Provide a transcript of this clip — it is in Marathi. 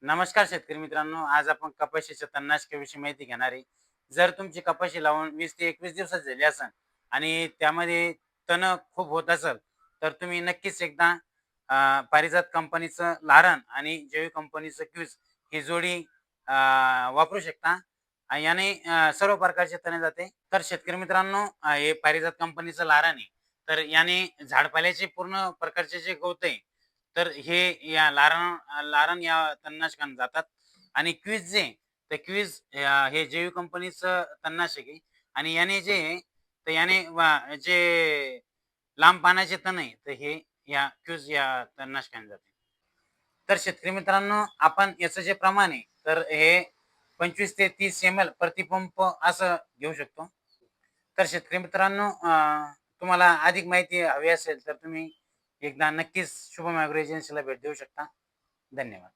नमस्कार शेतकरी मित्रांनो, आज आपण कपाशीच्या तणनाशकाविषयी माहिती घेणार आहे. जर तुमची कपाशी लावून 20 ते 21 दिवसात झाली असेल आणि त्यामध्ये तण खूप होत असेल, तर तुम्ही नक्कीच एकदा पारिजात कंपनीचं लारण आणि जैविक कंपनीचं क्विज ही जोडी वापरू शकता. याने सर्व प्रकारचे तणे जाते. तर शेतकरी मित्रांनो, हे पारिजात कंपनीचं लारण आहे. तर याने झाडपाल्याचे पूर्ण प्रकारचे जे गवत आहे, तर हे या लारण या तणनाशकाने जातात. आणि क्विज जे ते क्विज हे जैविक कंपनीचं तणनाशक आहे. आणि याने जे आहे, तर याने जे लांब पानाचे तण आहे, तर हे या क्विज या तणनाशकाने जाते. तर शेतकरी मित्रांनो, आपण याचं जे प्रमाण आहे, तर हे 25 ते 30 एम-एल प्रतिपंप असं घेऊ शकतो. तर शेतकरी मित्रांनो, तुम्हाला अधिक माहिती हवी असेल, तर तुम्ही एकदा नक्कीच शुभम ॲग्रो एजन्सीला भेट देऊ शकता. धन्यवाद.